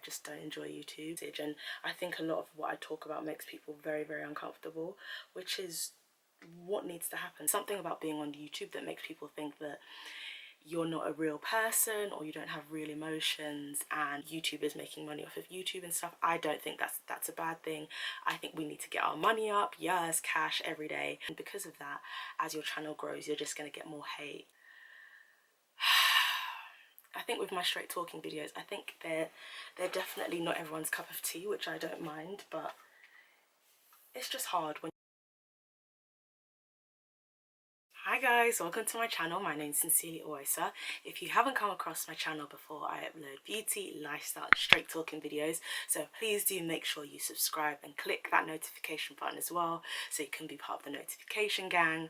I just don't enjoy YouTube. And I think a lot of what I talk about makes people very, very uncomfortable, which is what needs to happen. Something about being on YouTube that makes people think that you're not a real person or you don't have real emotions and YouTube is making money off of YouTube and stuff. I don't think that's a bad thing. I think we need to get our money up, yes, cash every day. And because of that, as your channel grows, you're just going to get more hate. I think with my straight talking videos, I think they're definitely not everyone's cup of tea, which I don't mind, but it's just hard when... Hi guys, welcome to my channel. My name's SincerelyOghosa. If you haven't come across my channel before, I upload beauty, lifestyle, straight talking videos, so please do make sure you subscribe and click that notification button as well so you can be part of the notification gang.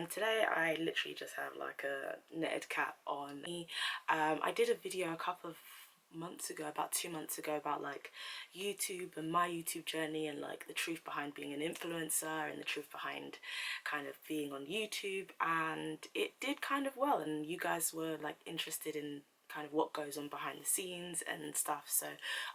Today I literally just have like a knitted cap on me. I did a video a couple of months ago, about 2 months ago, about like YouTube and my YouTube journey and like the truth behind being an influencer and the truth behind kind of being on YouTube, and it did kind of well, and you guys were like interested in kind of what goes on behind the scenes and stuff, so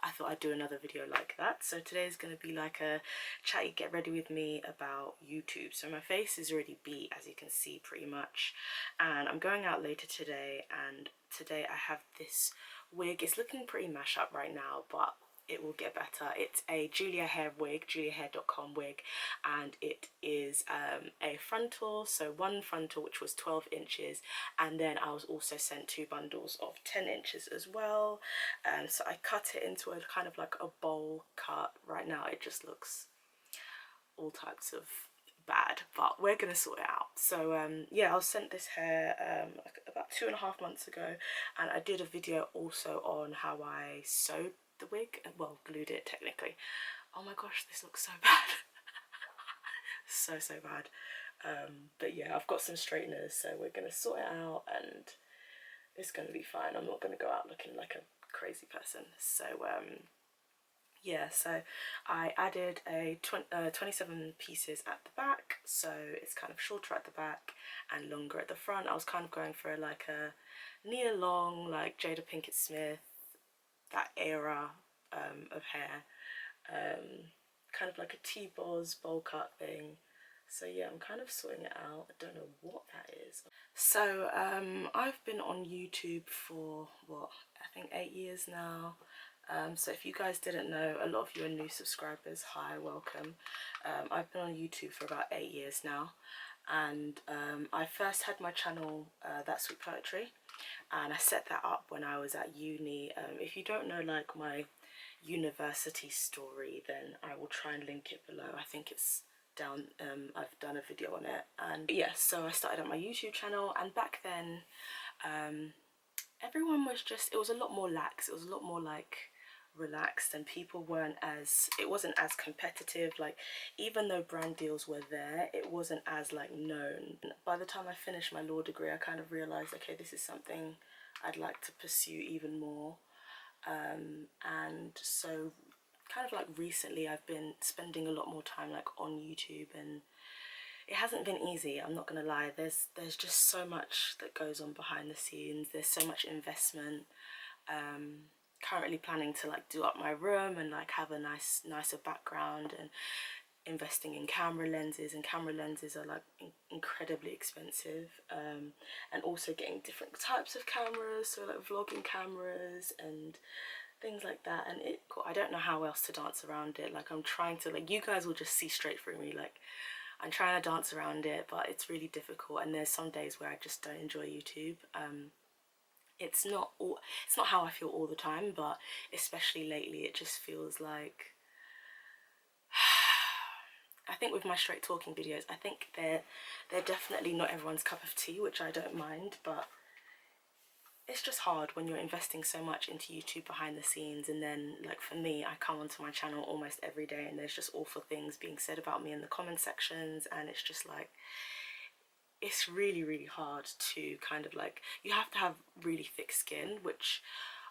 I thought I'd do another video like that. So today is going to be like a chatty get ready with me about YouTube. So my face is already beat, as you can see, pretty much, and I'm going out later today, and today I have this wig. It's looking pretty mashed up right now, but it will get better. It's a Julia Hair wig, juliahair.com wig, and it is a frontal, so one frontal which was 12 inches, and then I was also sent 2 bundles of 10 inches as well. So I cut it into a kind of like a bowl cut. Right now it just looks all types of bad, but we're gonna sort it out. So yeah, I was sent this hair like about 2.5 months ago, and I did a video also on how I sewed the wig, well, glued it technically. Oh my gosh, this looks so bad. so bad. But yeah, I've got some straighteners, so we're gonna sort it out and it's gonna be fine. I'm not gonna go out looking like a crazy person. So yeah, so I added a 27 pieces at the back, so it's kind of shorter at the back and longer at the front. I was kind of going for like a near long, like Jada Pinkett Smith, that era of hair, kind of like a T-boz bowl cut thing. So yeah, I'm kind of sorting it out. I don't know what that is. So I've been on YouTube for what, I think 8 years now. So if you guys didn't know, a lot of you are new subscribers. Hi, welcome. I've been on YouTube for about 8 years now, and I first had my channel That Sweet Poetry, and I set that up when I was at uni. If you don't know like my university story, then I will try and link it below. I think it's down. I've done a video on it, and yeah, so I started on my YouTube channel, and back then everyone was just, it was a lot more lax. It was a lot more like relaxed, and people weren't as, it wasn't as competitive. Like, even though brand deals were there, it wasn't as like known. By the time I finished my law degree, I kind of realized, okay, this is something I'd like to pursue even more. And so kind of like recently I've been spending a lot more time like on YouTube, and it hasn't been easy, I'm not gonna lie. There's just so much that goes on behind the scenes. There's so much investment. Currently planning to like do up my room and like have a nicer background, and investing in camera lenses, and camera lenses are like incredibly expensive, and also getting different types of cameras, so like vlogging cameras and things like that. And I don't know how else to dance around it. Like, I'm trying to, like, you guys will just see straight through me, like I'm trying to dance around it, but it's really difficult, and there's some days where I just don't enjoy YouTube. It's not how I feel all the time, but especially lately it just feels like I think with my straight talking videos, I think they're definitely not everyone's cup of tea, which I don't mind, but it's just hard when you're investing so much into YouTube behind the scenes, and then like for me, I come onto my channel almost every day and there's just awful things being said about me in the comment sections, and it's just like, it's really hard to kind of like, you have to have really thick skin, which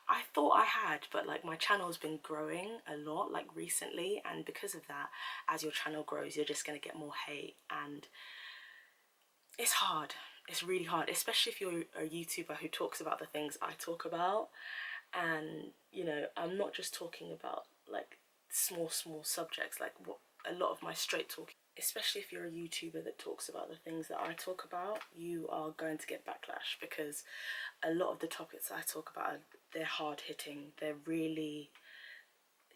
I thought I had, but like my channel's been growing a lot like recently, and because of that, as your channel grows, you're just gonna get more hate, and it's hard. It's really hard, especially if you're a YouTuber who talks about the things I talk about. And you know, I'm not just talking about like small subjects, like what a lot of my straight talking, especially if you're a YouTuber that talks about the things that I talk about, you are going to get backlash, because a lot of the topics I talk about, they're hard hitting. They're really,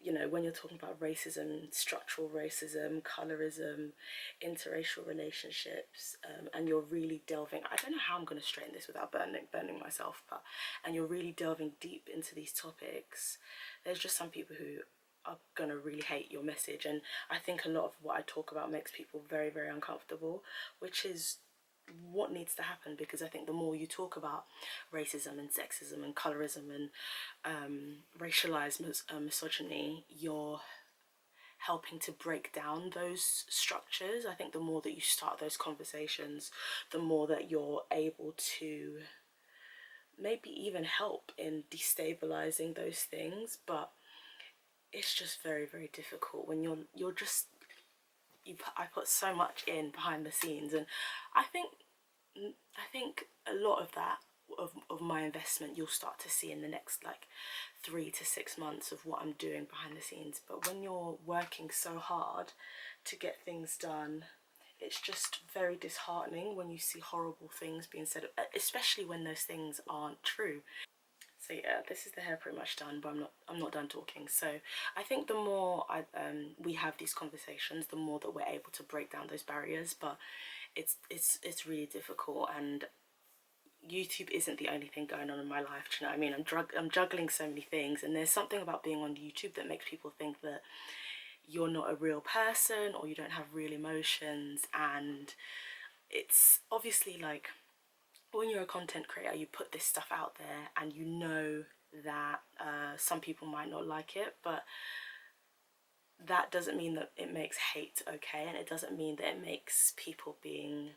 you know, when you're talking about racism, structural racism, colorism, interracial relationships, and you're really delving, I don't know how I'm going to straighten this without burning myself, but, and you're really delving deep into these topics, there's just some people who are going to really hate your message. And I think a lot of what I talk about makes people very, very uncomfortable, which is what needs to happen, because I think the more you talk about racism and sexism and colorism and racialized misogyny, you're helping to break down those structures. I think the more that you start those conversations, the more that you're able to maybe even help in destabilizing those things. But it's just very, very difficult when you're just I put so much in behind the scenes, and I think a lot of that, of my investment, you'll start to see in the next like 3 to 6 months of what I'm doing behind the scenes. But when you're working so hard to get things done, it's just very disheartening when you see horrible things being said, especially when those things aren't true. So yeah, this is the hair pretty much done, but I'm not done talking. So I think the more we have these conversations, the more that we're able to break down those barriers. But it's really difficult, and YouTube isn't the only thing going on in my life. Do you know what I mean? I'm juggling so many things, and there's something about being on YouTube that makes people think that you're not a real person or you don't have real emotions. And it's obviously like, when you're a content creator, you put this stuff out there and you know that some people might not like it, but that doesn't mean that it makes hate okay, and it doesn't mean that it makes people being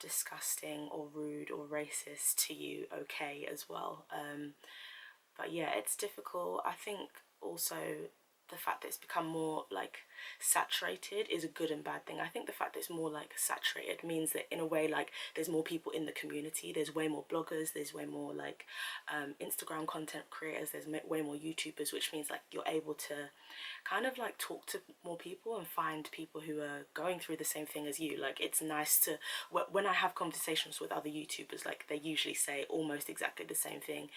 disgusting or rude or racist to you okay as well. But yeah, it's difficult. I think also the fact that it's become more like saturated is a good and bad thing. I think the fact that it's more like saturated means that in a way, like, there's more people in the community, there's way more bloggers, there's way more like Instagram content creators, there's way more YouTubers, which means like you're able to kind of like talk to more people and find people who are going through the same thing as you. Like, it's nice to, when I have conversations with other YouTubers, like, they usually say almost exactly the same thing.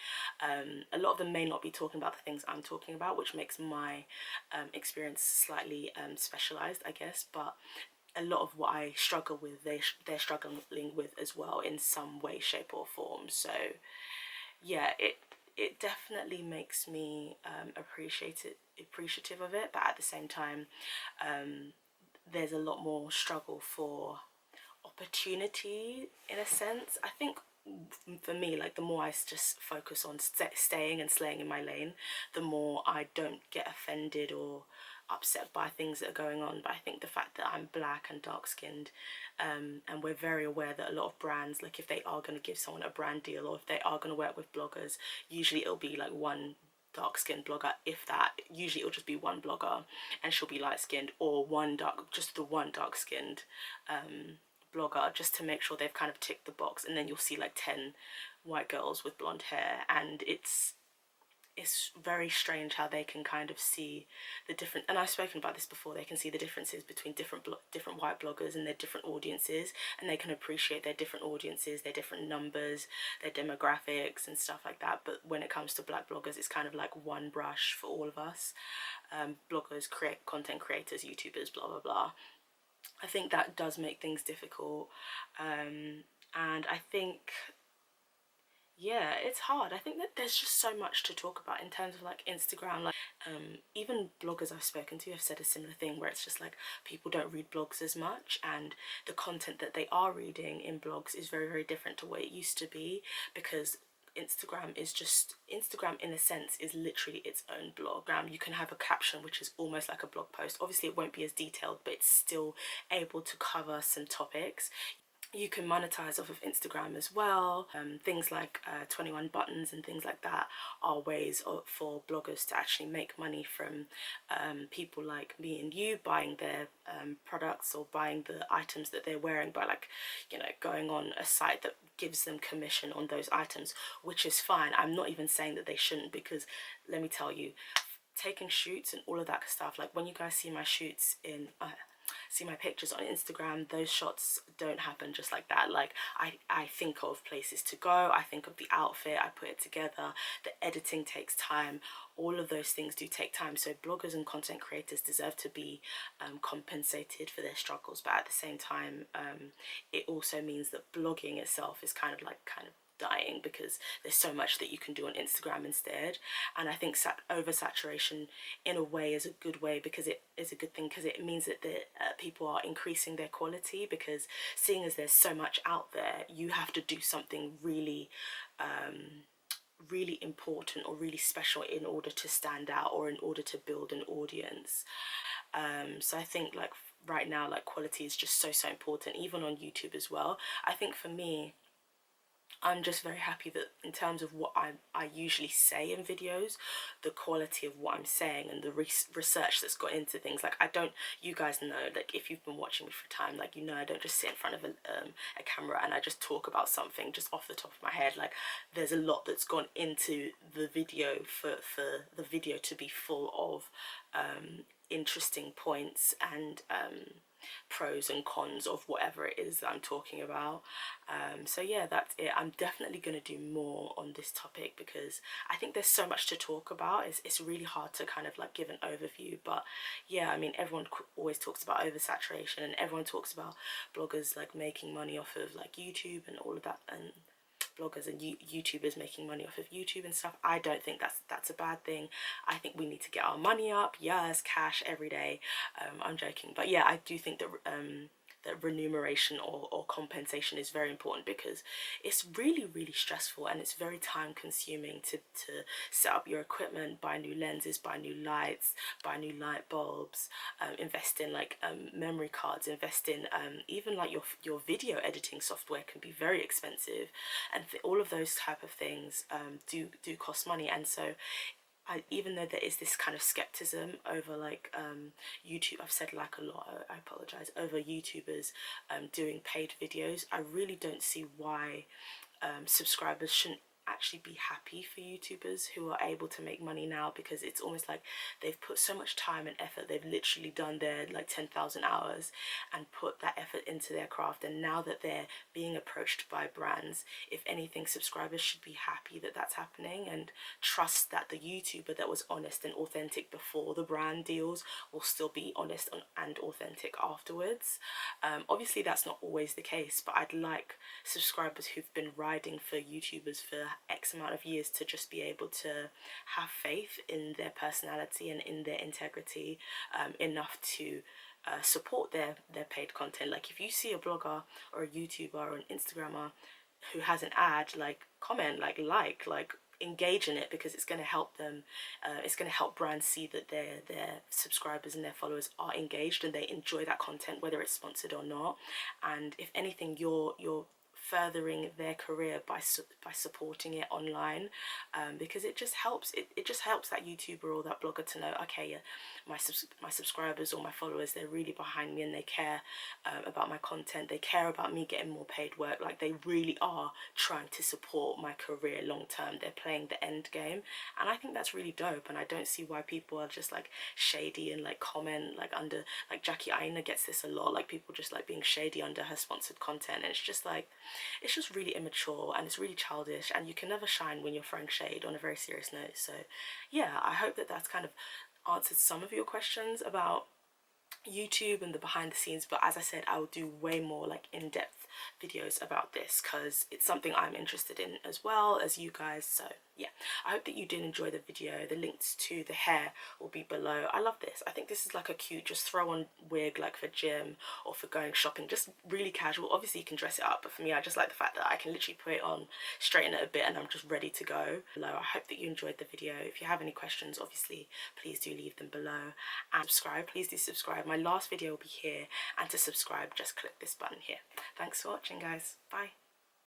A lot of them may not be talking about the things I'm talking about, which makes my experience slightly specialized, I guess. But a lot of what I struggle with, they're struggling with as well in some way, shape or form. So yeah, it definitely makes me appreciative of it, but at the same time, there's a lot more struggle for opportunity in a sense. I think for me, like, the more I just focus on staying and slaying in my lane, the more I don't get offended or upset by things that are going on. But I think the fact that I'm black and dark skinned, and we're very aware that a lot of brands, like, if they are going to give someone a brand deal or if they are going to work with bloggers, usually it'll be like one dark skinned blogger, if that. Usually it'll just be one blogger and she'll be light skinned, or just the one dark skinned blogger, just to make sure they've kind of ticked the box. And then you'll see like 10 white girls with blonde hair, and it's very strange how they can kind of see the different, and I've spoken about this before, they can see the differences between different white bloggers and their different audiences, and they can appreciate their different audiences, their different numbers, their demographics and stuff like that. But when it comes to black bloggers, it's kind of like one brush for all of us. Bloggers, content creators, YouTubers, blah blah blah. I think that does make things difficult, and I think, yeah, it's hard. I think that there's just so much to talk about in terms of like Instagram. Like, even bloggers I've spoken to have said a similar thing, where it's just like people don't read blogs as much, and the content that they are reading in blogs is very, very different to what it used to be, because Instagram in a sense is literally its own blog. You can have a caption which is almost like a blog post. Obviously it won't be as detailed, but it's still able to cover some topics. you can monetize off of Instagram as well. Things like 21 buttons and things like that are ways for bloggers to actually make money from people like me and you buying their products or buying the items that they're wearing by, like, you know, going on a site that gives them commission on those items, which is fine. I'm not even saying that they shouldn't, because let me tell you, taking shoots and all of that stuff, like when you guys see my shoots in see my pictures on Instagram, those shots don't happen just like that. Like I think of places to go, I think of the outfit, I put it together, the editing takes time, all of those things do take time. So bloggers and content creators deserve to be compensated for their struggles, but at the same time it also means that blogging itself is kind of dying, because there's so much that you can do on Instagram instead. And I think oversaturation in a way is a good way, because it is a good thing, because it means that the people are increasing their quality, because seeing as there's so much out there, you have to do something really really important or really special in order to stand out or in order to build an audience. So I think, like, right now, like, quality is just so important, even on YouTube as well. I think for me, I'm just very happy that in terms of what I usually say in videos, the quality of what I'm saying and the research that's got into things, like, I don't, you guys know, like, if you've been watching me for time, like, you know, I don't just sit in front of a camera and I just talk about something just off the top of my head. Like, there's a lot that's gone into the video for the video to be full of interesting points and pros and cons of whatever it is that I'm talking about. So yeah, that's it. I'm definitely going to do more on this topic, because I think there's so much to talk about. It's really hard to kind of like give an overview, but yeah, I mean, everyone always talks about oversaturation, and everyone talks about bloggers like making money off of like YouTube and all of that, and bloggers and YouTubers making money off of YouTube and stuff. I don't think that's a bad thing. I think we need to get our money up. Yes, cash every day. I'm joking, but yeah, I do think that that remuneration or compensation is very important, because it's really stressful and it's very time consuming to set up your equipment, buy new lenses, buy new lights, buy new light bulbs, invest in like memory cards, invest in even like your video editing software can be very expensive, and all of those type of things do cost money. And so even though there is this kind of skepticism over like YouTube, I've said like a lot, I apologize, over YouTubers doing paid videos, I really don't see why subscribers shouldn't actually be happy for YouTubers who are able to make money now, because it's almost like they've put so much time and effort, they've literally done their like 10,000 hours and put that effort into their craft, and now that they're being approached by brands, if anything, subscribers should be happy that that's happening, and trust that the YouTuber that was honest and authentic before the brand deals will still be honest and authentic afterwards. Obviously that's not always the case, but I'd like subscribers who've been riding for YouTubers for X amount of years to just be able to have faith in their personality and in their integrity enough to support their paid content. Like, if you see a blogger or a YouTuber or an Instagrammer who has an ad, like, comment, like engage in it, because it's going to help them, it's going to help brands see that their subscribers and their followers are engaged and they enjoy that content, whether it's sponsored or not. And if anything, you're furthering their career by supporting it online, because it just helps, it just helps that YouTuber or that blogger to know, okay, yeah, my subscribers or my followers, they're really behind me and they care about my content, they care about me getting more paid work, like they really are trying to support my career long term, they're playing the end game. And I think that's really dope, and I don't see why people are just like shady and like comment like under, like Jackie Aina gets this a lot, like people just like being shady under her sponsored content, and it's just like, it's just really immature and it's really childish, and you can never shine when you're throwing shade, on a very serious note. So yeah, I hope that that's kind of answered some of your questions about YouTube and the behind the scenes, but as I said, I will do way more like in-depth videos about this, because it's something I'm interested in as well as you guys. So yeah, I hope that you did enjoy the video. The links to the hair will be below. I love this. I think this is like a cute just throw on wig, like for gym or for going shopping, just really casual. Obviously you can dress it up, but for me, I just like the fact that I can literally put it on, straighten it a bit, and I'm just ready to go. I hope that you enjoyed the video. If you have any questions, obviously please do leave them below, and subscribe, please do subscribe. My my last video will be here, and to subscribe just click this button here. Thanks for watching guys, bye.